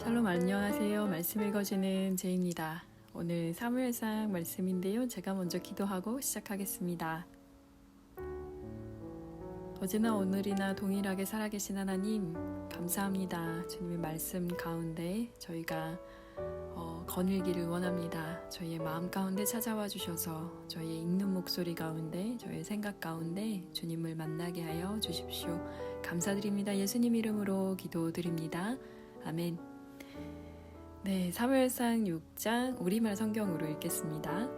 샬롬 안녕하세요. 말씀 읽어주는 제입니다. 오늘 사무엘상 말씀인데요. 제가 먼저 기도하고 시작하겠습니다. 어제나 오늘이나 동일하게 살아계신 하나님 감사합니다. 주님의 말씀 가운데 저희가 거닐기를 원합니다. 저희의 마음 가운데 찾아와 주셔서 저희의 읽는 목소리 가운데 저희의 생각 가운데 주님을 만나게 하여 주십시오. 감사드립니다. 예수님 이름으로 기도드립니다. 아멘. 네, 사무엘상 6장 우리말 성경으로 읽겠습니다.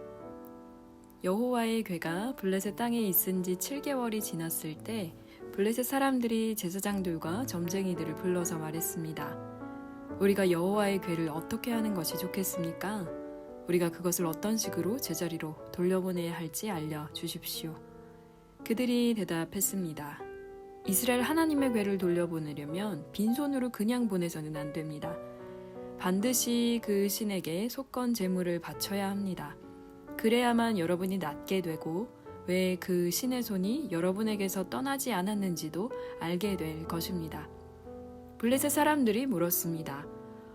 여호와의 궤가 블레셋 땅에 있은 지 7개월이 지났을 때 블레셋 사람들이 제사장들과 점쟁이들을 불러서 말했습니다. 우리가 여호와의 궤를 어떻게 하는 것이 좋겠습니까? 우리가 그것을 어떤 식으로 제자리로 돌려보내야 할지 알려주십시오. 그들이 대답했습니다. 이스라엘 하나님의 궤를 돌려보내려면 빈손으로 그냥 보내서는 안 됩니다. 반드시 그 신에게 속건 제물을 바쳐야 합니다. 그래야만 여러분이 낫게 되고 왜 그 신의 손이 여러분에게서 떠나지 않았는지도 알게 될 것입니다. 블레셋 사람들이 물었습니다.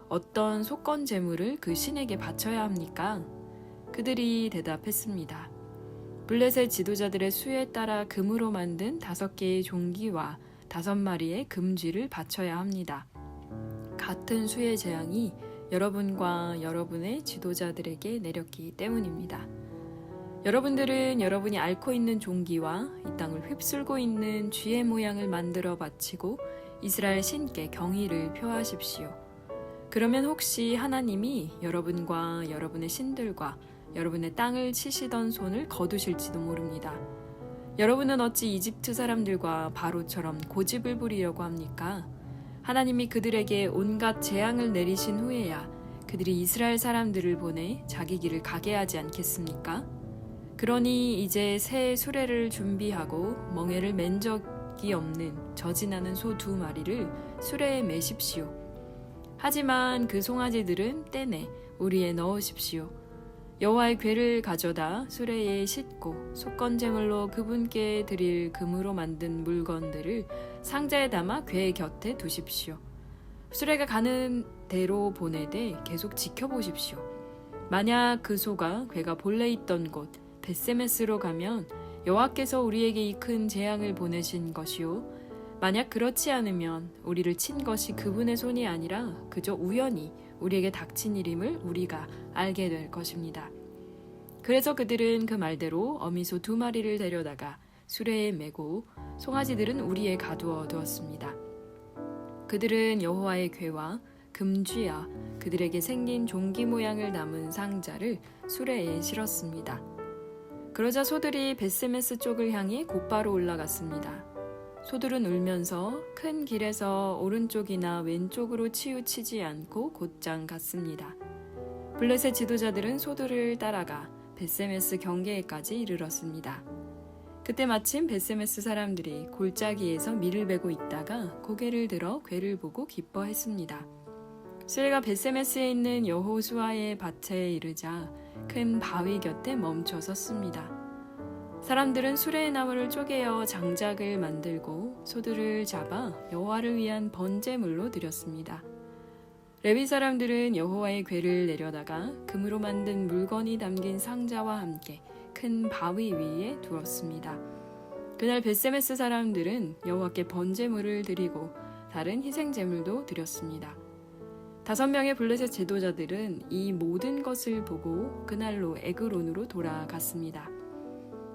어떤 속건 제물을 그 신에게 바쳐야 합니까? 그들이 대답했습니다. 블레셋 지도자들의 수에 따라 금으로 만든 5개의 종기와 5마리의 금쥐를 바쳐야 합니다. 같은 수의 재앙이 여러분과 여러분의 지도자들에게 내렸기 때문입니다. 여러분들은 여러분이 앓고 있는 종기와 이 땅을 휩쓸고 있는 쥐의 모양을 만들어 바치고 이스라엘 신께 경의를 표하십시오. 그러면 혹시 하나님이 여러분과 여러분의 신들과 여러분의 땅을 치시던 손을 거두실지도 모릅니다. 여러분은 어찌 이집트 사람들과 바로처럼 고집을 부리려고 합니까? 하나님이 그들에게 온갖 재앙을 내리신 후에야 그들이 이스라엘 사람들을 보내 자기 길을 가게 하지 않겠습니까? 그러니 이제 새 수레를 준비하고 멍에를 맨 적이 없는 저지나는 소 2마리를 수레에 매십시오. 하지만 그 송아지들은 떼내 우리에 넣으십시오. 여호와의 궤를 가져다 수레에 싣고 속건제물로 그분께 드릴 금으로 만든 물건들을 상자에 담아 궤 곁에 두십시오. 수레가 가는 대로 보내되 계속 지켜보십시오. 만약 그 소가 궤가 본래 있던 곳 벳세메스로 가면 여호와께서 우리에게 이 큰 재앙을 보내신 것이요. 만약 그렇지 않으면 우리를 친 것이 그분의 손이 아니라 그저 우연히 우리에게 닥친 일임을 우리가 알게 될 것입니다. 그래서 그들은 그 말대로 어미소 2마리를 데려다가 수레에 메고 송아지들은 우리에 가두어 두었습니다. 그들은 여호와의 궤와 금쥐와 그들에게 생긴 종기 모양을 담은 상자를 수레에 실었습니다. 그러자 소들이 벳세메스 쪽을 향해 곧바로 올라갔습니다. 소들은 울면서 큰 길에서 오른쪽이나 왼쪽으로 치우치지 않고 곧장 갔습니다. 블레셋 지도자들은 소들을 따라가 벳세메스 경계에까지 이르렀습니다. 그때 마침 벳세메스 사람들이 골짜기에서 밀을 베고 있다가 고개를 들어 궤를 보고 기뻐했습니다. 수레가 벳세메스에 있는 여호수아의 밭에 이르자 큰 바위 곁에 멈춰 섰습니다. 사람들은 수레의 나무를 쪼개어 장작을 만들고 소들을 잡아 여호와를 위한 번제물로 드렸습니다. 레위 사람들은 여호와의 궤를 내려다가 금으로 만든 물건이 담긴 상자와 함께 큰 바위 위에 두었습니다. 그날 벳세메스 사람들은 여호와께 번제물을 드리고 다른 희생제물도 드렸습니다. 5명의 블레셋 지도자들은 이 모든 것을 보고 그날로 에그론으로 돌아갔습니다.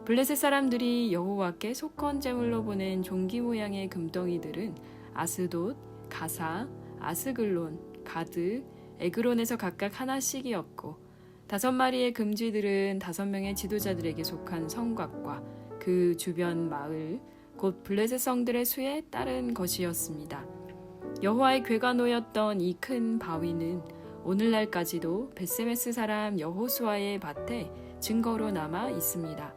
블레셋 사람들이 여호와께 속건제물로 보낸 종기 모양의 금덩이들은 아스돗, 가사, 아스글론, 가드, 에그론에서 각각 하나씩이었고 5마리의 금쥐들은 5명의 지도자들에게 속한 성곽과 그 주변 마을, 곧 블레셋 성들의 수에 따른 것이었습니다. 여호와의 궤가 놓였던 이 큰 바위는 오늘날까지도 벳세메스 사람 여호수아의 밭에 증거로 남아 있습니다.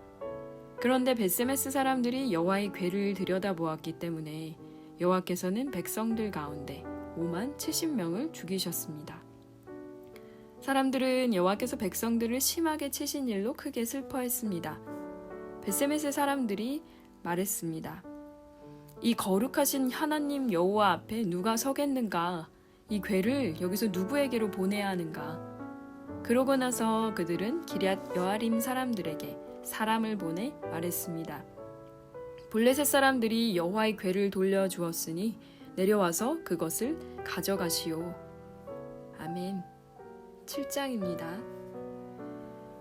그런데 벳세메스 사람들이 여호와의 궤를 들여다보았기 때문에 여호와께서는 백성들 가운데 5만 70명을 죽이셨습니다. 사람들은 여호와께서 백성들을 심하게 치신 일로 크게 슬퍼했습니다. 벳세메스 사람들이 말했습니다. 이 거룩하신 하나님 여호와 앞에 누가 서겠는가? 이 궤를 여기서 누구에게로 보내야 하는가? 그러고 나서 그들은 기럇 여아림 사람들에게 사람을 보내 말했습니다. 블레셋 사람들이 여호와의 궤를 돌려주었으니 내려와서 그것을 가져가시오. 아멘. 7장입니다.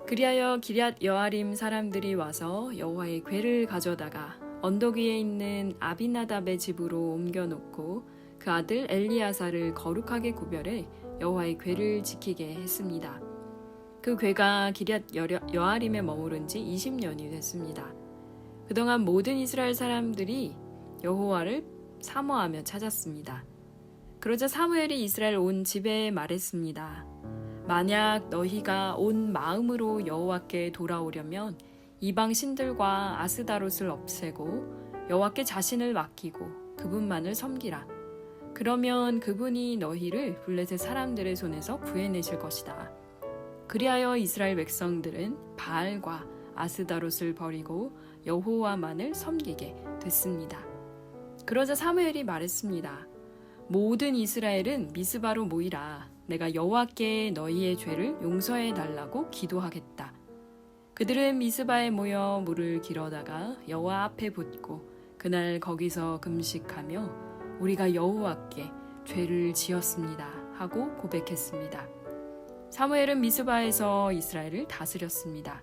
그리하여 기럇 여아림 사람들이 와서 여호와의 궤를 가져다가 언덕 위에 있는 아비나답의 집으로 옮겨놓고 그 아들 엘리야사를 거룩하게 구별해 여호와의 궤를 지키게 했습니다. 그 궤가 기럇 여아림에 머무른 지 20년이 됐습니다. 그동안 모든 이스라엘 사람들이 여호와를 사모하며 찾았습니다. 그러자 사무엘이 이스라엘 온 집에 말했습니다. 만약 너희가 온 마음으로 여호와께 돌아오려면 이방 신들과 아스다롯을 없애고 여호와께 자신을 맡기고 그분만을 섬기라. 그러면 그분이 너희를 블레셋 사람들의 손에서 구해내실 것이다. 그리하여 이스라엘 백성들은 바알과 아스다롯을 버리고 여호와만을 섬기게 됐습니다. 그러자 사무엘이 말했습니다. 모든 이스라엘은 미스바로 모이라. 내가 여호와께 너희의 죄를 용서해 달라고 기도하겠다. 그들은 미스바에 모여 물을 길어다가 여호와 앞에 붓고 그날 거기서 금식하며 우리가 여호와께 죄를 지었습니다 하고 고백했습니다. 사무엘은 미스바에서 이스라엘을 다스렸습니다.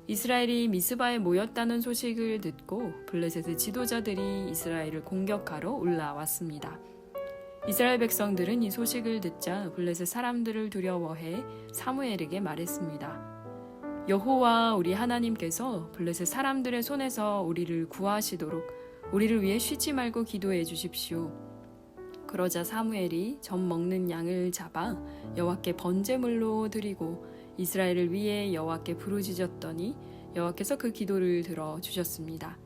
이스라엘이 미스바에 모였다는 소식을 듣고 블레셋의 지도자들이 이스라엘을 공격하러 올라왔습니다. 이스라엘 백성들은 이 소식을 듣자 블레셋 사람들을 두려워해 사무엘에게 말했습니다. 여호와 우리 하나님께서 블레셋 사람들의 손에서 우리를 구하시도록 우리를 위해 쉬지 말고 기도해 주십시오. 그러자 사무엘이 젖 먹는 양을 잡아 여호와께 번제물로 드리고 이스라엘을 위해 여호와께 부르짖었더니 여호와께서 그 기도를 들어주셨습니다.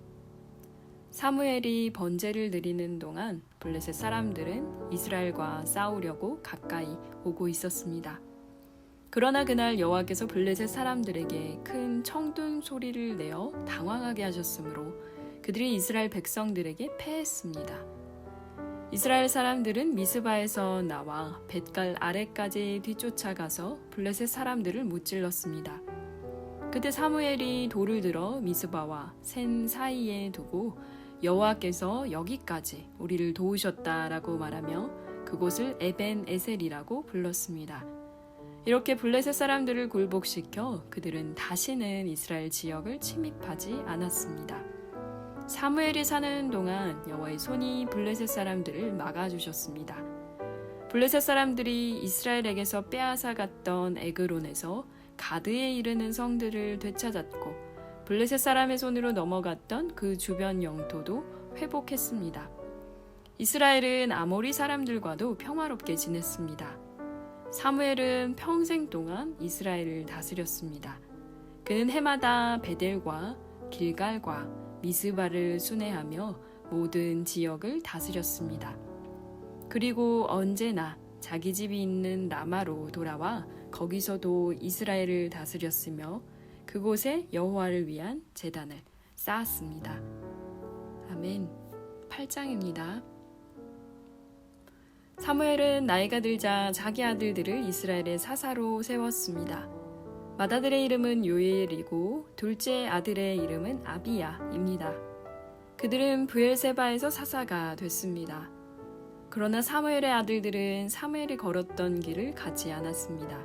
사무엘이 번제를 드리는 동안 블레셋 사람들은 이스라엘과 싸우려고 가까이 오고 있었습니다. 그러나 그날 여호와께서 블레셋 사람들에게 큰 청둔 소리를 내어 당황하게 하셨으므로 그들이 이스라엘 백성들에게 패했습니다. 이스라엘 사람들은 미스바에서 나와 벳갈 아래까지 뒤쫓아가서 블레셋 사람들을 무찔렀습니다. 그때 사무엘이 돌을 들어 미스바와 센 사이에 두고 여호와께서 여기까지 우리를 도우셨다라고 말하며 그곳을 에벤 에셀이라고 불렀습니다. 이렇게 블레셋 사람들을 굴복시켜 그들은 다시는 이스라엘 지역을 침입하지 않았습니다. 사무엘이 사는 동안 여호와의 손이 블레셋 사람들을 막아주셨습니다. 블레셋 사람들이 이스라엘에게서 빼앗아갔던 에그론에서 가드에 이르는 성들을 되찾았고 블레셋 사람의 손으로 넘어갔던 그 주변 영토도 회복했습니다. 이스라엘은 아모리 사람들과도 평화롭게 지냈습니다. 사무엘은 평생 동안 이스라엘을 다스렸습니다. 그는 해마다 베델과 길갈과 미스바를 순회하며 모든 지역을 다스렸습니다. 그리고 언제나 자기 집이 있는 라마로 돌아와 거기서도 이스라엘을 다스렸으며 그곳에 여호와를 위한 제단을 쌓았습니다. 아멘. 8장입니다. 사무엘은 나이가 들자 자기 아들들을 이스라엘의 사사로 세웠습니다. 맏아들의 이름은 요엘이고 둘째 아들의 이름은 아비야입니다. 그들은 브엘세바에서 사사가 됐습니다. 그러나 사무엘의 아들들은 사무엘이 걸었던 길을 가지 않았습니다.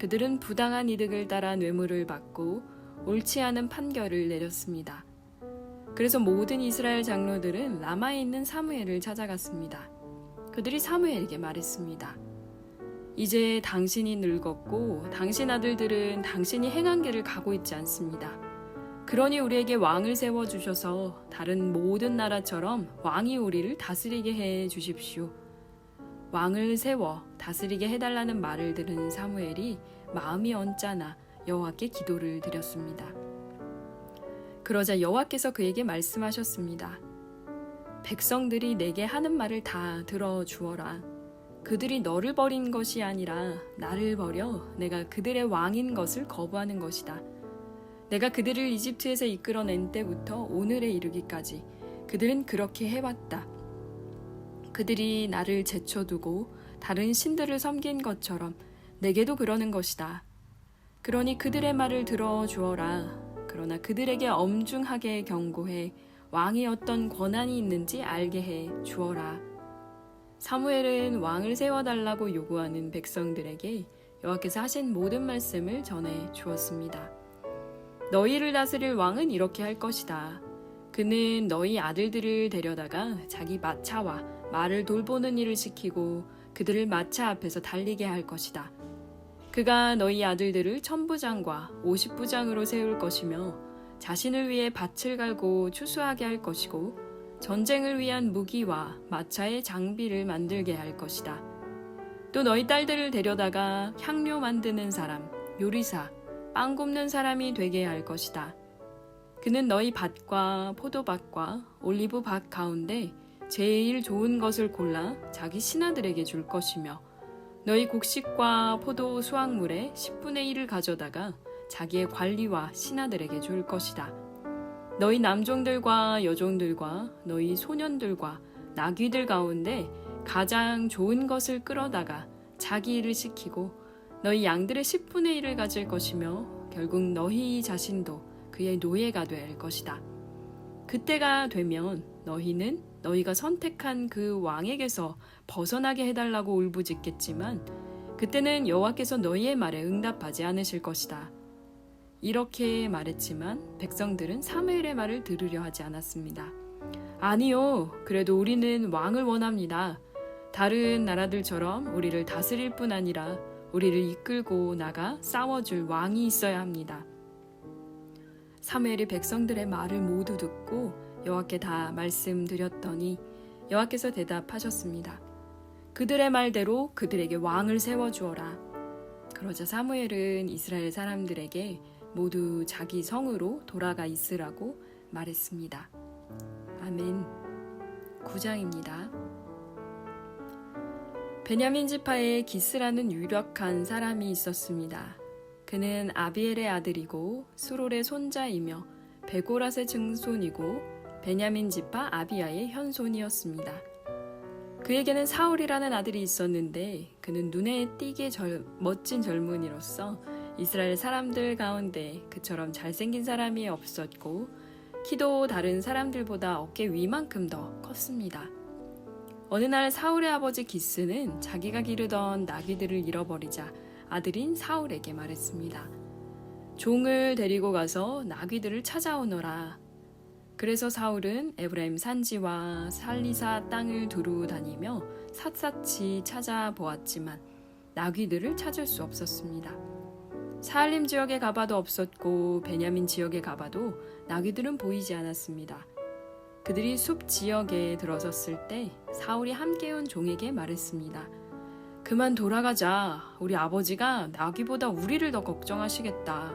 그들은 부당한 이득을 따라 뇌물을 받고 옳지 않은 판결을 내렸습니다. 그래서 모든 이스라엘 장로들은 라마에 있는 사무엘을 찾아갔습니다. 그들이 사무엘에게 말했습니다. 이제 당신이 늙었고 당신 아들들은 당신이 행한 길을 가고 있지 않습니다. 그러니 우리에게 왕을 세워주셔서 다른 모든 나라처럼 왕이 우리를 다스리게 해 주십시오. 왕을 세워 다스리게 해달라는 말을 들은 사무엘이 마음이 언짢아 여호와께 기도를 드렸습니다. 그러자 여호와께서 그에게 말씀하셨습니다. 백성들이 내게 하는 말을 다 들어주어라. 그들이 너를 버린 것이 아니라 나를 버려 내가 그들의 왕인 것을 거부하는 것이다. 내가 그들을 이집트에서 이끌어낸 때부터 오늘에 이르기까지 그들은 그렇게 해왔다. 그들이 나를 제쳐두고 다른 신들을 섬긴 것처럼 내게도 그러는 것이다. 그러니 그들의 말을 들어 주어라. 그러나 그들에게 엄중하게 경고해 왕이 어떤 권한이 있는지 알게 해 주어라. 사무엘은 왕을 세워달라고 요구하는 백성들에게 여호와께서 하신 모든 말씀을 전해 주었습니다. 너희를 다스릴 왕은 이렇게 할 것이다. 그는 너희 아들들을 데려다가 자기 마차와 말을 돌보는 일을 시키고 그들을 마차 앞에서 달리게 할 것이다. 그가 너희 아들들을 1000부장과 50부장으로 세울 것이며 자신을 위해 밭을 갈고 추수하게 할 것이고 전쟁을 위한 무기와 마차의 장비를 만들게 할 것이다. 또 너희 딸들을 데려다가 향료 만드는 사람, 요리사, 빵 굽는 사람이 되게 할 것이다. 그는 너희 밭과 포도밭과 올리브밭 가운데 제일 좋은 것을 골라 자기 신하들에게 줄 것이며 너희 곡식과 포도 수확물의 10분의 1을 가져다가 자기의 관리와 신하들에게 줄 것이다. 너희 남종들과 여종들과 너희 소년들과 나귀들 가운데 가장 좋은 것을 끌어다가 자기 일을 시키고 너희 양들의 10분의 1을 가질 것이며 결국 너희 자신도 그의 노예가 될 것이다. 그때가 되면 너희는 너희가 선택한 그 왕에게서 벗어나게 해달라고 울부짖겠지만 그때는 여호와께서 너희의 말에 응답하지 않으실 것이다. 이렇게 말했지만 백성들은 사무엘의 말을 들으려 하지 않았습니다. 아니요, 그래도 우리는 왕을 원합니다. 다른 나라들처럼 우리를 다스릴 뿐 아니라 우리를 이끌고 나가 싸워줄 왕이 있어야 합니다. 사무엘이 백성들의 말을 모두 듣고 여호와께 다 말씀드렸더니 여호와께서 대답하셨습니다. 그들의 말대로 그들에게 왕을 세워주어라. 그러자 사무엘은 이스라엘 사람들에게 모두 자기 성으로 돌아가 있으라고 말했습니다. 아멘. 9장입니다. 베냐민 지파에 기스라는 유력한 사람이 있었습니다. 그는 아비엘의 아들이고 수롤의 손자이며 베고랏의 증손이고 베냐민 지파 아비야의 현손이었습니다. 그에게는 사울이라는 아들이 있었는데 그는 눈에 띄게 멋진 젊은이로서 이스라엘 사람들 가운데 그처럼 잘생긴 사람이 없었고 키도 다른 사람들보다 어깨 위만큼 더 컸습니다. 어느 날 사울의 아버지 기스는 자기가 기르던 나귀들을 잃어버리자 아들인 사울에게 말했습니다. 종을 데리고 가서 나귀들을 찾아오너라. 그래서 사울은 에브라임 산지와 살리사 땅을 두루 다니며 샅샅이 찾아보았지만 나귀들을 찾을 수 없었습니다. 사알림 지역에 가봐도 없었고 베냐민 지역에 가봐도 나귀들은 보이지 않았습니다. 그들이 숲 지역에 들어섰을 때 사울이 함께 온 종에게 말했습니다. 그만 돌아가자. 우리 아버지가 나귀보다 우리를 더 걱정하시겠다.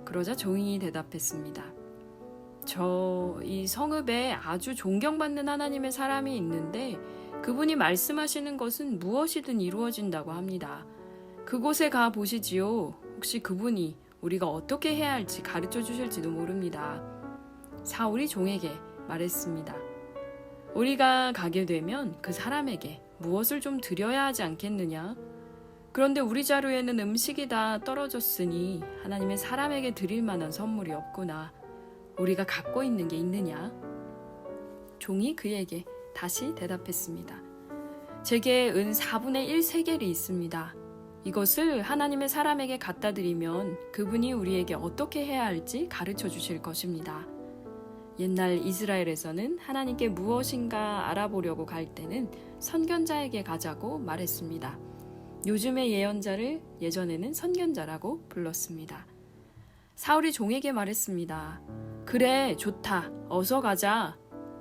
그러자 종이 대답했습니다. 이 성읍에 아주 존경받는 하나님의 사람이 있는데 그분이 말씀하시는 것은 무엇이든 이루어진다고 합니다. 그곳에 가 보시지요. 혹시 그분이 우리가 어떻게 해야 할지 가르쳐 주실지도 모릅니다. 사울이 종에게 말했습니다. 우리가 가게 되면 그 사람에게 무엇을 좀 드려야 하지 않겠느냐? 그런데 우리 자루에는 음식이 다 떨어졌으니 하나님의 사람에게 드릴 만한 선물이 없구나. 우리가 갖고 있는 게 있느냐? 종이 그에게 다시 대답했습니다. 제게 은 4분의 1 세겔이 있습니다. 이것을 하나님의 사람에게 갖다 드리면 그분이 우리에게 어떻게 해야 할지 가르쳐 주실 것입니다. 옛날 이스라엘에서는 하나님께 무엇인가 알아보려고 갈 때는 선견자에게 가자고 말했습니다. 요즘의 예언자를 예전에는 선견자라고 불렀습니다. 사울이 종에게 말했습니다. 그래, 좋다. 어서 가자.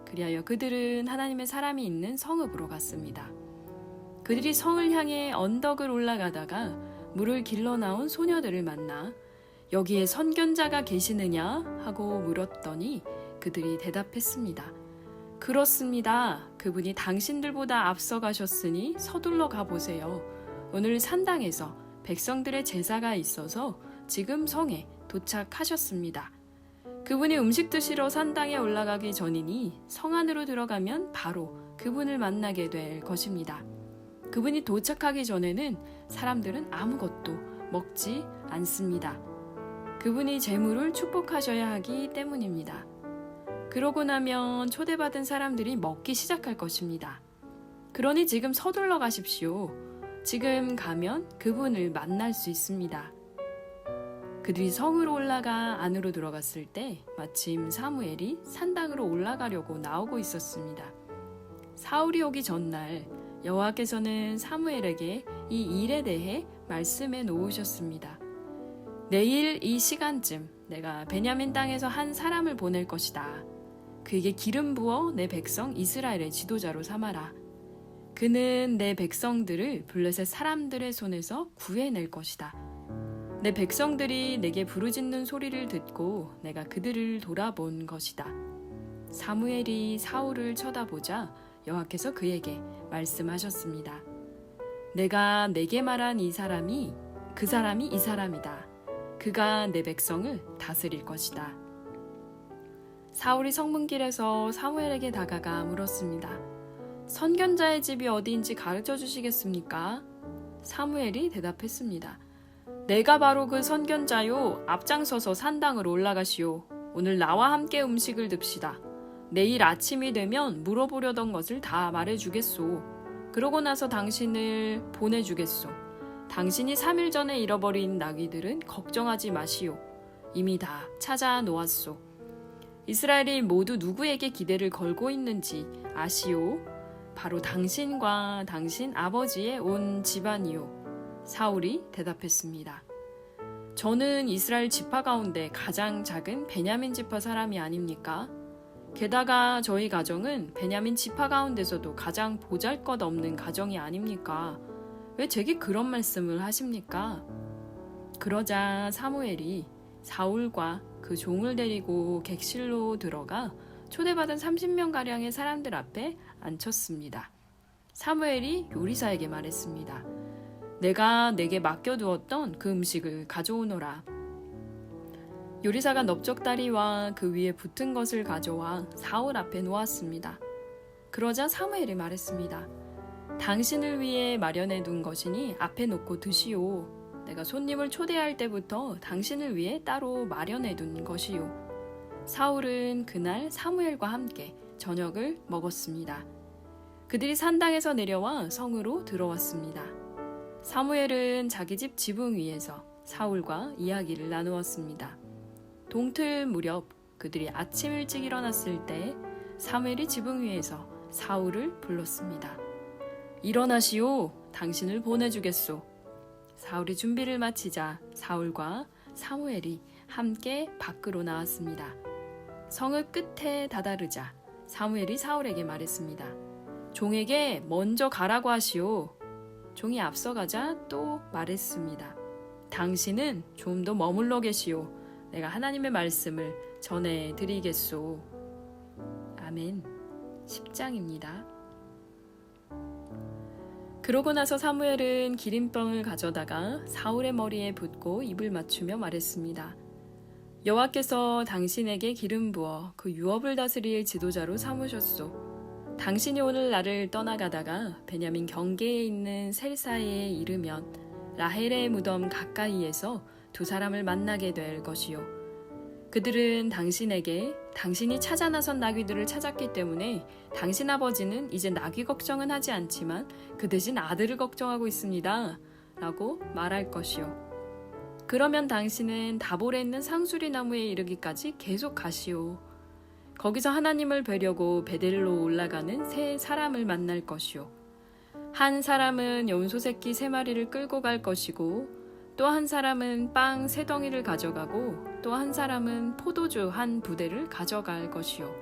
그리하여 그들은 하나님의 사람이 있는 성읍으로 갔습니다. 그들이 성을 향해 언덕을 올라가다가 물을 길러 나온 소녀들을 만나 여기에 선견자가 계시느냐 하고 물었더니 그들이 대답했습니다. 그렇습니다. 그분이 당신들보다 앞서 가셨으니 서둘러 가보세요. 오늘 산당에서 백성들의 제사가 있어서 지금 성에 도착하셨습니다. 그분이 음식 드시러 산당에 올라가기 전이니 성 안으로 들어가면 바로 그분을 만나게 될 것입니다. 그분이 도착하기 전에는 사람들은 아무것도 먹지 않습니다. 그분이 재물을 축복하셔야 하기 때문입니다. 그러고 나면 초대받은 사람들이 먹기 시작할 것입니다. 그러니 지금 서둘러 가십시오. 지금 가면 그분을 만날 수 있습니다. 그들이 성으로 올라가 안으로 들어갔을 때 마침 사무엘이 산당으로 올라가려고 나오고 있었습니다. 사울이 오기 전날 여호와께서는 사무엘에게 이 일에 대해 말씀해 놓으셨습니다. 내일 이 시간쯤 내가 베냐민 땅에서 한 사람을 보낼 것이다. 그에게 기름 부어 내 백성 이스라엘의 지도자로 삼아라. 그는 내 백성들을 블레셋 사람들의 손에서 구해낼 것이다. 내 백성들이 내게 부르짖는 소리를 듣고 내가 그들을 돌아본 것이다. 사무엘이 사울을 쳐다보자 여호와께서 그에게 말씀하셨습니다. 내가 내게 말한 그 사람이 이 사람이다. 그가 내 백성을 다스릴 것이다. 사울이 성문길에서 사무엘에게 다가가 물었습니다. 선견자의 집이 어디인지 가르쳐 주시겠습니까? 사무엘이 대답했습니다. 내가 바로 그 선견자요. 앞장서서 산당으로 올라가시오. 오늘 나와 함께 음식을 듭시다. 내일 아침이 되면 물어보려던 것을 다 말해주겠소. 그러고 나서 당신을 보내주겠소. 당신이 3일 전에 잃어버린 나귀들은 걱정하지 마시오. 이미 다 찾아 놓았소. 이스라엘이 모두 누구에게 기대를 걸고 있는지 아시오? 바로 당신과 당신 아버지의 온 집안이요. 사울이 대답했습니다. 저는 이스라엘 지파 가운데 가장 작은 베냐민 지파 사람이 아닙니까? 게다가 저희 가정은 베냐민 지파 가운데서도 가장 보잘것없는 가정이 아닙니까? 왜 제게 그런 말씀을 하십니까? 그러자 사무엘이 사울과 그 종을 데리고 객실로 들어가 초대받은 30명가량의 사람들 앞에 앉혔습니다. 사무엘이 요리사에게 말했습니다. 내가 내게 맡겨두었던 그 음식을 가져오너라. 요리사가 넓적다리와 그 위에 붙은 것을 가져와 사울 앞에 놓았습니다. 그러자 사무엘이 말했습니다. 당신을 위해 마련해 둔 것이니 앞에 놓고 드시오. 내가 손님을 초대할 때부터 당신을 위해 따로 마련해 둔 것이요. 사울은 그날 사무엘과 함께 저녁을 먹었습니다. 그들이 산당에서 내려와 성으로 들어왔습니다. 사무엘은 자기 집 지붕 위에서 사울과 이야기를 나누었습니다. 동틀 무렵 그들이 아침 일찍 일어났을 때 사무엘이 지붕 위에서 사울을 불렀습니다. 일어나시오. 당신을 보내주겠소. 사울이 준비를 마치자 사울과 사무엘이 함께 밖으로 나왔습니다. 성읍 끝에 다다르자 사무엘이 사울에게 말했습니다. 종에게 먼저 가라고 하시오. 종이 앞서가자 또 말했습니다. 당신은 좀 더 머물러 계시오. 내가 하나님의 말씀을 전해드리겠소. 아멘. 10장입니다. 그러고 나서 사무엘은 기름병을 가져다가 사울의 머리에 붓고 입을 맞추며 말했습니다. 여호와께서 당신에게 기름 부어 그 유업을 다스릴 지도자로 삼으셨소. 당신이 오늘 나를 떠나가다가 베냐민 경계에 있는 셀사에 이르면 라헬의 무덤 가까이에서 두 사람을 만나게 될 것이요. 그들은 당신에게 당신이 찾아 나선 나귀들을 찾았기 때문에 당신 아버지는 이제 나귀 걱정은 하지 않지만 그 대신 아들을 걱정하고 있습니다. 라고 말할 것이요. 그러면 당신은 다볼에 있는 상수리 나무에 이르기까지 계속 가시오. 거기서 하나님을 뵈려고 베델로 올라가는 세 사람을 만날 것이요. 한 사람은 염소 새끼 3마리를 끌고 갈 것이고 또 한 사람은 빵 3덩이를 가져가고 또 한 사람은 포도주 1부대를 가져갈 것이요.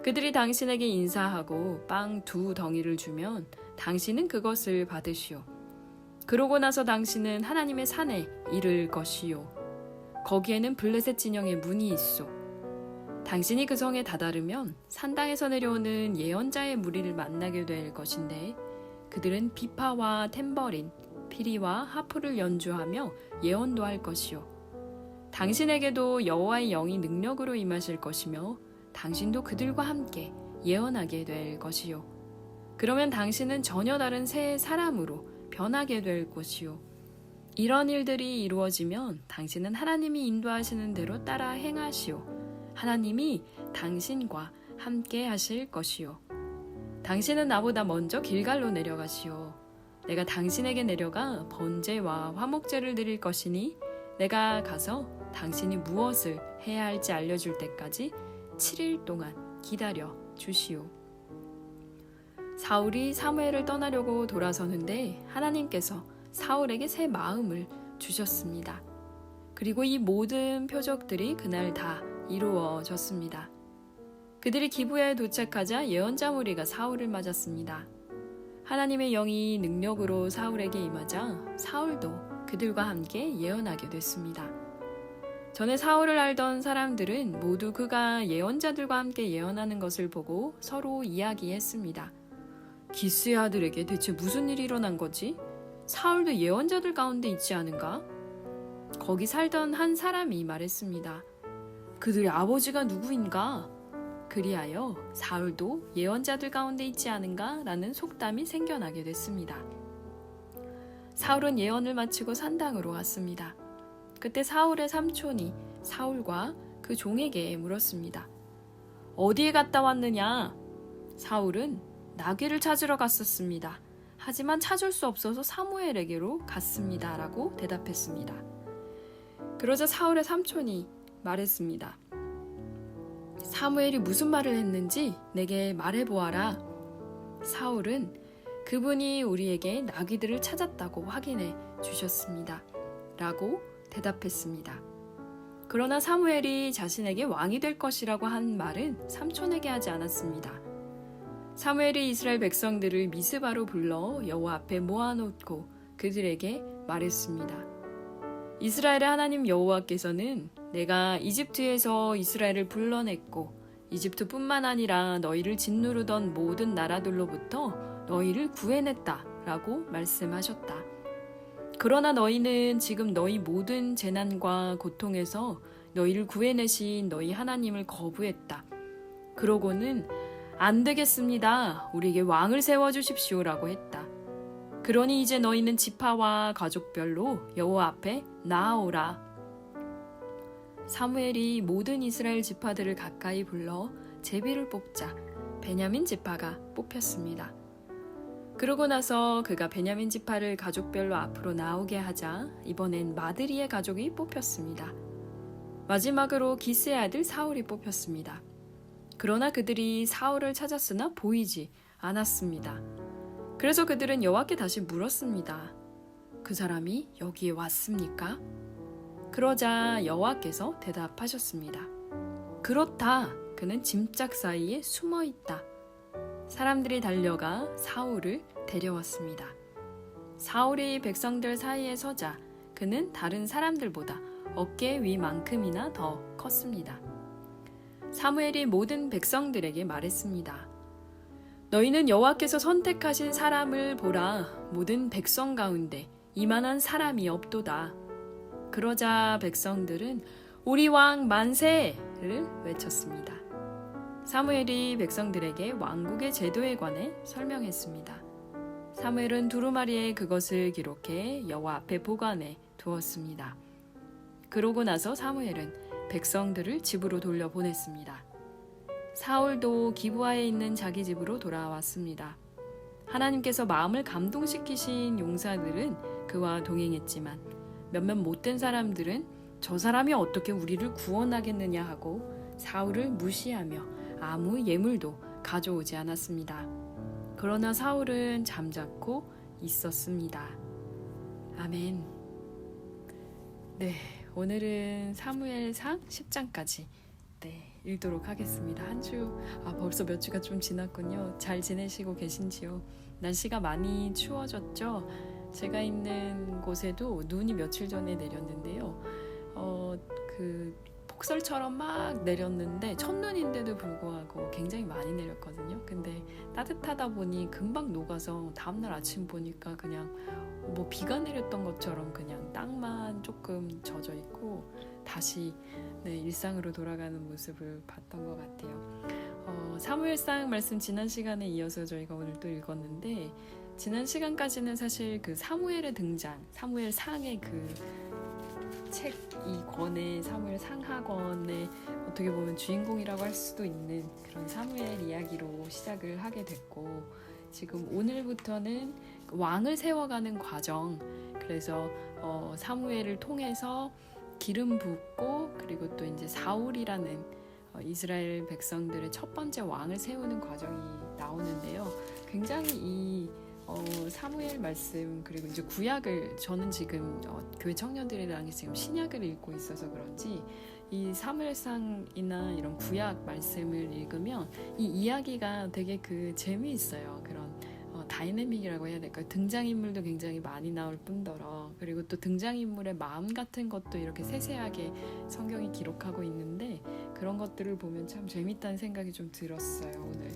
그들이 당신에게 인사하고 빵 2덩이를 주면 당신은 그것을 받으시오. 그러고 나서 당신은 하나님의 산에 이를 것이요. 거기에는 블레셋 진영의 문이 있소. 당신이 그 성에 다다르면 산당에서 내려오는 예언자의 무리를 만나게 될 것인데 그들은 비파와 탬버린, 피리와 하프를 연주하며 예언도 할 것이요. 당신에게도 여호와의 영이 능력으로 임하실 것이며 당신도 그들과 함께 예언하게 될 것이요. 그러면 당신은 전혀 다른 새 사람으로 변하게 될 것이요. 이런 일들이 이루어지면 당신은 하나님이 인도하시는 대로 따라 행하시오. 하나님이 당신과 함께 하실 것이요. 당신은 나보다 먼저 길갈로 내려가시오. 내가 당신에게 내려가 번제와 화목제를 드릴 것이니 내가 가서 당신이 무엇을 해야 할지 알려줄 때까지 7일 동안 기다려 주시오. 사울이 사무엘을 떠나려고 돌아서는데 하나님께서 사울에게 새 마음을 주셨습니다. 그리고 이 모든 표적들이 그날 다 이루어졌습니다. 그들이 기브야에 도착하자 예언자 무리가 사울을 맞았습니다. 하나님의 영이 능력으로 사울에게 임하자 사울도 그들과 함께 예언하게 됐습니다. 전에 사울을 알던 사람들은 모두 그가 예언자들과 함께 예언하는 것을 보고 서로 이야기했습니다. 기스의 아들에게 대체 무슨 일이 일어난 거지? 사울도 예언자들 가운데 있지 않은가? 거기 살던 한 사람이 말했습니다. 그들의 아버지가 누구인가? 그리하여 사울도 예언자들 가운데 있지 않은가? 라는 속담이 생겨나게 됐습니다. 사울은 예언을 마치고 산당으로 왔습니다. 그때 사울의 삼촌이 사울과 그 종에게 물었습니다. 어디에 갔다 왔느냐? 사울은 나귀를 찾으러 갔었습니다. 하지만 찾을 수 없어서 사무엘에게로 갔습니다. 라고 대답했습니다. 그러자 사울의 삼촌이 말했습니다. 사무엘이 무슨 말을 했는지 내게 말해보아라. 사울은 그분이 우리에게 나귀들을 찾았다고 확인해 주셨습니다. 라고 대답했습니다. 그러나 사무엘이 자신에게 왕이 될 것이라고 한 말은 삼촌에게 하지 않았습니다. 사무엘이 이스라엘 백성들을 미스바로 불러 여호와 앞에 모아놓고 그들에게 말했습니다. 이스라엘의 하나님 여호와께서는 내가 이집트에서 이스라엘을 불러냈고 이집트뿐만 아니라 너희를 짓누르던 모든 나라들로부터 너희를 구해냈다 라고 말씀하셨다. 그러나 너희는 지금 너희 모든 재난과 고통에서 너희를 구해내신 너희 하나님을 거부했다. 그러고는 안 되겠습니다. 우리에게 왕을 세워주십시오 라고 했다. 그러니 이제 너희는 지파와 가족별로 여호와 앞에 나아오라. 사무엘이 모든 이스라엘 지파들을 가까이 불러 제비를 뽑자 베냐민 지파가 뽑혔습니다. 그러고 나서 그가 베냐민 지파를 가족별로 앞으로 나오게 하자 이번엔 마드리의 가족이 뽑혔습니다. 마지막으로 기스의 아들 사울이 뽑혔습니다. 그러나 그들이 사울을 찾았으나 보이지 않았습니다. 그래서 그들은 여호와께 다시 물었습니다. 그 사람이 여기에 왔습니까? 그러자 여호와께서 대답하셨습니다. 그렇다. 그는 짐짝 사이에 숨어 있다. 사람들이 달려가 사울을 데려왔습니다. 사울이 백성들 사이에 서자 그는 다른 사람들보다 어깨 위만큼이나 더 컸습니다. 사무엘이 모든 백성들에게 말했습니다. 너희는 여호와께서 선택하신 사람을 보라. 모든 백성 가운데 이만한 사람이 없도다. 그러자 백성들은 우리 왕 만세를 외쳤습니다. 사무엘이 백성들에게 왕국의 제도에 관해 설명했습니다. 사무엘은 두루마리에 그것을 기록해 여호와 앞에 보관해 두었습니다. 그러고 나서 사무엘은 백성들을 집으로 돌려보냈습니다. 사울도 기브아에 있는 자기 집으로 돌아왔습니다. 하나님께서 마음을 감동시키신 용사들은 그와 동행했지만 몇몇 못된 사람들은 저 사람이 어떻게 우리를 구원하겠느냐 하고 사울을 무시하며 아무 예물도 가져오지 않았습니다. 그러나 사울은 잠자코 있었습니다. 아멘. 네, 오늘은 사무엘상 10장까지 읽도록 하겠습니다. 한 주, 벌써 몇 주가 좀 지났군요. 잘 지내시고 계신지요? 날씨가 많이 추워졌죠? 제가 있는 곳에도 눈이 며칠 전에 내렸는데요. 폭설처럼 막 내렸는데 첫눈인데도 불구하고 굉장히 많이 내렸거든요. 근데 따뜻하다 보니 금방 녹아서 다음날 아침 보니까 그냥 비가 내렸던 것처럼 그냥 땅만 조금 젖어 있고 다시 일상으로 돌아가는 모습을 봤던 것 같아요. 사무엘상 말씀 지난 시간에 이어서 저희가 오늘 또 읽었는데, 지난 시간까지는 사실 그 사무엘의 등장, 사무엘상의 그 책 이 권의 사무엘 상하권의 어떻게 보면 주인공이라고 할 수도 있는 그런 사무엘 이야기로 시작을 하게 됐고, 지금 오늘부터는 왕을 세워가는 과정, 그래서 사무엘을 통해서 기름 붓고, 그리고 또 이제 사울이라는 이스라엘 백성들의 첫 번째 왕을 세우는 과정이 나오는데요. 굉장히 이 사무엘 말씀, 그리고 이제 구약을, 저는 지금 교회 청년들이랑 지금 신약을 읽고 있어서 그런지 이 사무엘상이나 이런 구약 말씀을 읽으면 이 이야기가 되게 그 재미있어요. 그런 다이내믹이라고 해야 될까요? 등장인물도 굉장히 많이 나올 뿐더러, 그리고 또 등장인물의 마음 같은 것도 이렇게 세세하게 성경이 기록하고 있는데, 그런 것들을 보면 참 재밌다는 생각이 좀 들었어요. 오늘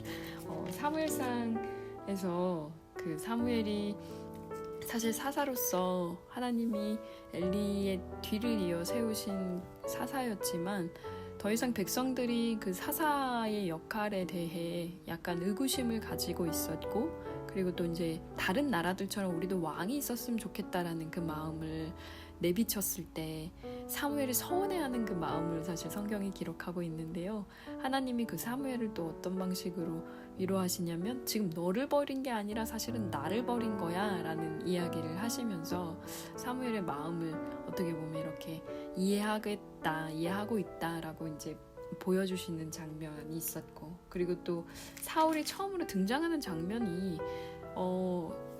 사무엘상에서 그 사무엘이 사실 사사로서 하나님이 엘리의 뒤를 이어 세우신 사사였지만, 더 이상 백성들이 그 사사의 역할에 대해 약간 의구심을 가지고 있었고, 그리고 또 이제 다른 나라들처럼 우리도 왕이 있었으면 좋겠다라는 그 마음을 내비쳤을 때 사무엘이 서운해하는 그 마음을 사실 성경이 기록하고 있는데요. 하나님이 그 사무엘을 또 어떤 방식으로 위로하시냐면, 지금 너를 버린 게 아니라 사실은 나를 버린 거야 라는 이야기를 하시면서 사무엘의 마음을 어떻게 보면 이렇게 이해하고 있다라고 이제 보여주시는 장면이 있었고, 그리고 또 사울이 처음으로 등장하는 장면이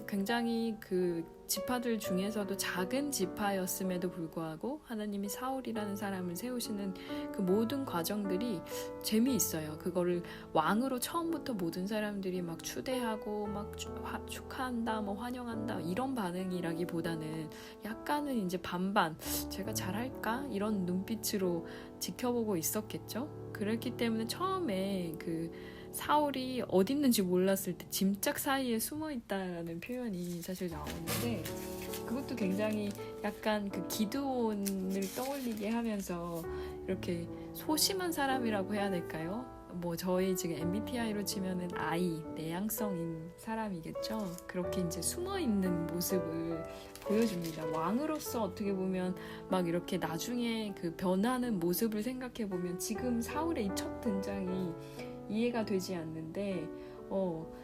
굉장히 그 지파들 중에서도 작은 지파였음에도 불구하고 하나님이 사울이라는 사람을 세우시는 그 모든 과정들이 재미있어요. 그거를 왕으로 처음부터 모든 사람들이 막 추대하고 막 축하한다, 뭐 환영한다 이런 반응이라기보다는 약간은 이제 반반, 제가 잘할까? 이런 눈빛으로 지켜보고 있었겠죠. 그렇기 때문에 처음에 그 사울이 어디 있는지 몰랐을 때 짐짝 사이에 숨어 있다라는 표현이 사실 나오는데, 그것도 굉장히 약간 그 기드온을 떠올리게 하면서 이렇게 소심한 사람이라고 해야 될까요? 뭐 저희 지금 MBTI로 치면은 I, 내향성인 사람이겠죠. 그렇게 이제 숨어 있는 모습을 보여줍니다. 왕으로서 어떻게 보면 막 이렇게 나중에 그 변하는 모습을 생각해 보면 지금 사울의 이 첫 등장이 이해가 되지 않는데,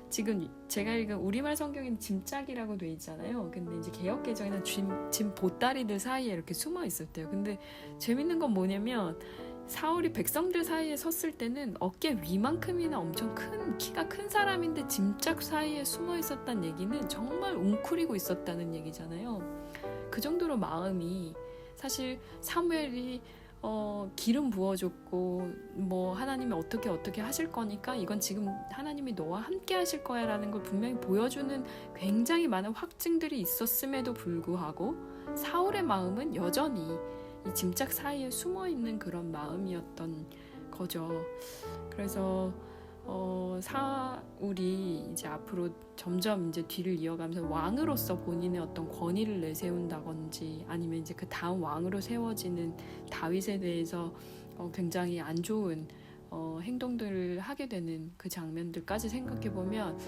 지금 제가 읽은 우리말 성경에는 짐짝이라고 돼 있잖아요. 근데 이제 개역개정에는 짐 보따리들 사이에 이렇게 숨어 있었대요. 근데 재밌는 건 뭐냐면, 사울이 백성들 사이에 섰을 때는 어깨 위만큼이나 엄청 큰, 키가 큰 사람인데 짐짝 사이에 숨어 있었다는 얘기는 정말 웅크리고 있었다는 얘기잖아요. 그 정도로 마음이, 사실 사무엘이 기름 부어줬고 뭐 하나님이 어떻게 하실 거니까 이건 지금 하나님이 너와 함께 하실 거야 라는 걸 분명히 보여주는 굉장히 많은 확증들이 있었음에도 불구하고 사울의 마음은 여전히 이 짐짝 사이에 숨어있는 그런 마음이었던 거죠. 그래서 사울이 이제 앞으로 점점 이제 뒤를 이어가면서 왕으로서 본인의 어떤 권위를 내세운다든지, 아니면 이제 그 다음 왕으로 세워지는 다윗에 대해서 굉장히 안 좋은 행동들을 하게 되는 그 장면들까지 생각해 보면,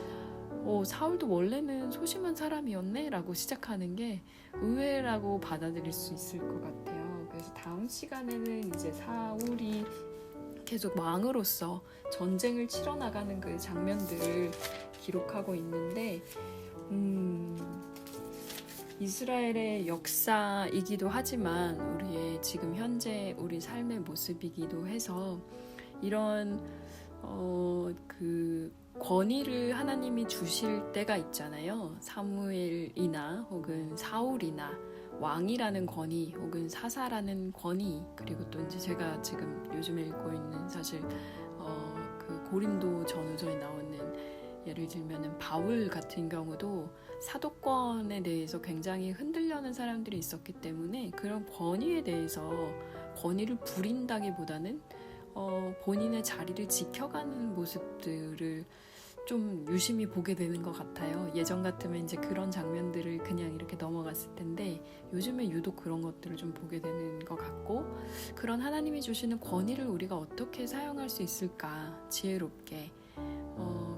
사울도 원래는 소심한 사람이었네 라고 시작하는 게 의외라고 받아들일 수 있을 것 같아요. 그래서 다음 시간에는 이제 사울이 계속 왕으로서 전쟁을 치러나가는 그 장면들을 기록하고 있는데, 이스라엘의 역사이기도 하지만 우리의 지금 현재 우리 삶의 모습이기도 해서, 이런 그 권위를 하나님이 주실 때가 있잖아요. 사무엘이나 혹은 사울이나 왕이라는 권위, 혹은 사사라는 권위, 그리고 또 이제 제가 지금 요즘에 읽고 있는 사실 그 고린도 전후서에 나오는, 예를 들면은 바울 같은 경우도 사도권에 대해서 굉장히 흔들려는 사람들이 있었기 때문에 그런 권위에 대해서 권위를 부린다기보다는 본인의 자리를 지켜가는 모습들을 좀 유심히 보게 되는 것 같아요. 예전 같으면 이제 그런 장면들을 그냥 이렇게 넘어갔을 텐데 요즘에 유독 그런 것들을 좀 보게 되는 것 같고, 그런 하나님이 주시는 권위를 우리가 어떻게 사용할 수 있을까, 지혜롭게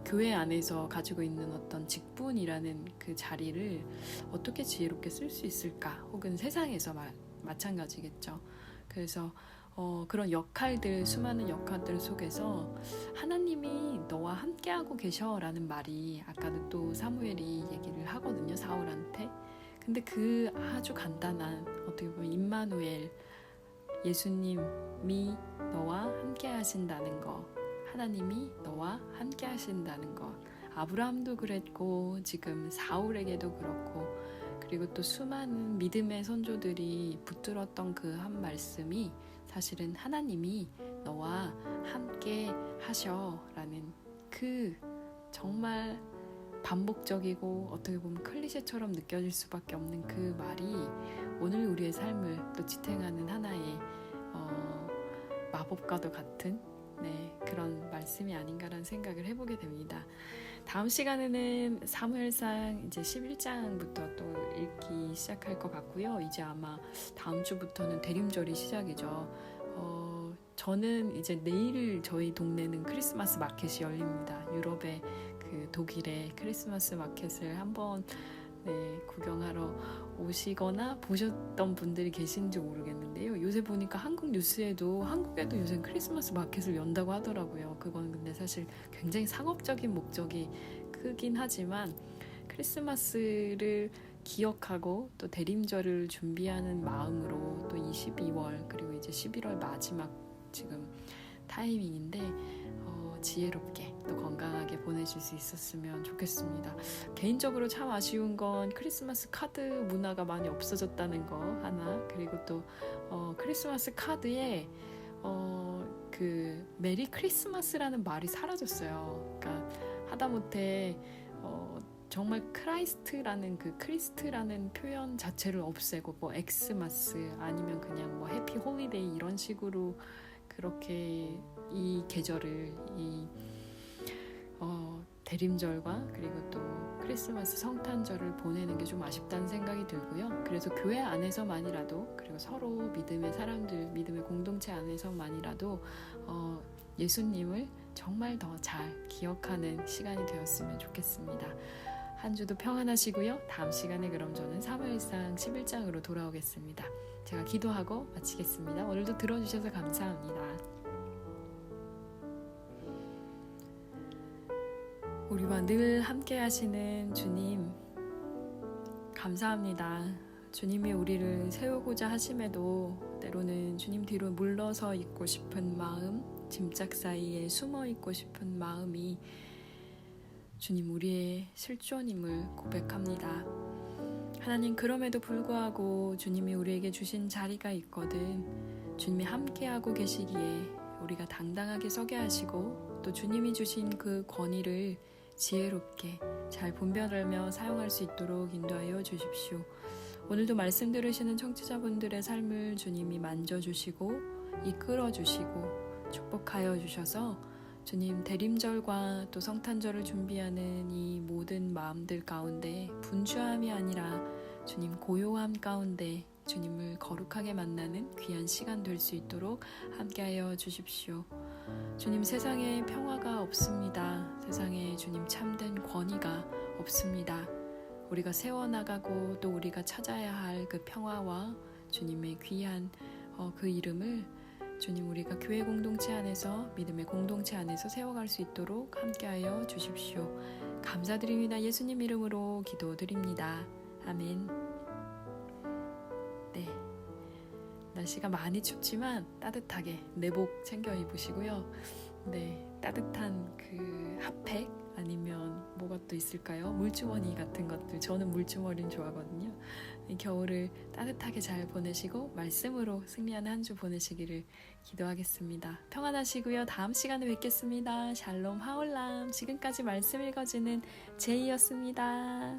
교회 안에서 가지고 있는 어떤 직분이라는 그 자리를 어떻게 지혜롭게 쓸 수 있을까, 혹은 세상에서 마찬가지겠죠. 그래서 그런 역할들, 수많은 역할들 속에서 하나님이 너와 함께하고 계셔라는 말이 아까도 또 사무엘이 얘기를 하거든요, 사울한테. 근데 그 아주 간단한, 어떻게 보면 임마누엘, 예수님이 너와 함께 하신다는 거, 하나님이 너와 함께 하신다는 것, 아브라함도 그랬고 지금 사울에게도 그렇고, 그리고 또 수많은 믿음의 선조들이 붙들었던 그 한 말씀이 사실은 하나님이 너와 함께 하셔라는, 그 정말 반복적이고 어떻게 보면 클리셰처럼 느껴질 수밖에 없는 그 말이 오늘 우리의 삶을 또 지탱하는 하나의 마법과도 같은 그런 말씀이 아닌가라는 생각을 해보게 됩니다. 다음 시간에는 사무엘상 이제 11장부터 또 읽기 시작할 것 같고요. 이제 아마 다음 주부터는 대림절이 시작이죠. 저는 이제 내일 저희 동네는 크리스마스 마켓이 열립니다. 유럽의 그 독일의 크리스마스 마켓을 한번 구경하러 오시거나 보셨던 분들이 계신지 모르겠는데요. 요새 보니까 한국에도 요새 크리스마스 마켓을 연다고 하더라고요. 그건 근데 사실 굉장히 상업적인 목적이 크긴 하지만 크리스마스를 기억하고 또 대림절을 준비하는 마음으로 또 12월 그리고 이제 11월 마지막 지금 타이밍인데 지혜롭게 또 건강하게 보내실 수 있었으면 좋겠습니다. 개인적으로 참 아쉬운 건 크리스마스 카드 문화가 많이 없어졌다는 거 하나, 그리고 또 크리스마스 카드에 그 메리 크리스마스라는 말이 사라졌어요. 그러니까 하다못해 정말 크라이스트라는 그 크리스트라는 표현 자체를 없애고 뭐 엑스마스 아니면 그냥 뭐 해피 홀리데이 이런 식으로 그렇게 이 계절을 대림절과 그리고 또 크리스마스 성탄절을 보내는 게 좀 아쉽다는 생각이 들고요. 그래서 교회 안에서만이라도, 그리고 서로 믿음의 사람들, 믿음의 공동체 안에서만이라도 예수님을 정말 더 잘 기억하는 시간이 되었으면 좋겠습니다. 한 주도 평안하시고요. 다음 시간에 그럼 저는 사무엘상 11장으로 돌아오겠습니다. 제가 기도하고 마치겠습니다. 오늘도 들어주셔서 감사합니다. 우리와 늘 함께 하시는 주님, 감사합니다. 주님이 우리를 세우고자 하심에도 때로는 주님 뒤로 물러서 있고 싶은 마음, 짐짝 사이에 숨어 있고 싶은 마음이 주님 우리의 실존임을 고백합니다. 하나님, 그럼에도 불구하고 주님이 우리에게 주신 자리가 있거든 주님이 함께하고 계시기에 우리가 당당하게 서게 하시고, 또 주님이 주신 그 권위를 지혜롭게 잘 분별하며 사용할 수 있도록 인도하여 주십시오. 오늘도 말씀 들으시는 청취자분들의 삶을 주님이 만져주시고 이끌어주시고 축복하여 주셔서 주님 대림절과 또 성탄절을 준비하는 이 모든 마음들 가운데 분주함이 아니라 주님 고요함 가운데 주님을 거룩하게 만나는 귀한 시간 될 수 있도록 함께하여 주십시오. 주님, 세상에 평화가 없습니다. 세상에 주님 참된 권위가 없습니다. 우리가 세워나가고 또 우리가 찾아야 할 그 평화와 주님의 귀한 그 이름을 주님 우리가 교회 공동체 안에서, 믿음의 공동체 안에서 세워갈 수 있도록 함께하여 주십시오. 감사드립니다. 예수님 이름으로 기도드립니다. 아멘. 네, 날씨가 많이 춥지만 따뜻하게 내복 챙겨 입으시고요. 네, 따뜻한 그 핫팩 아니면 뭐가 또 있을까요? 물주머니 같은 것들, 저는 물주머니는 좋아하거든요. 겨울을 따뜻하게 잘 보내시고 말씀으로 승리하는 한 주 보내시기를 기도하겠습니다. 평안하시고요. 다음 시간에 뵙겠습니다. 샬롬 하올람. 지금까지 말씀 읽어주는 제이였습니다.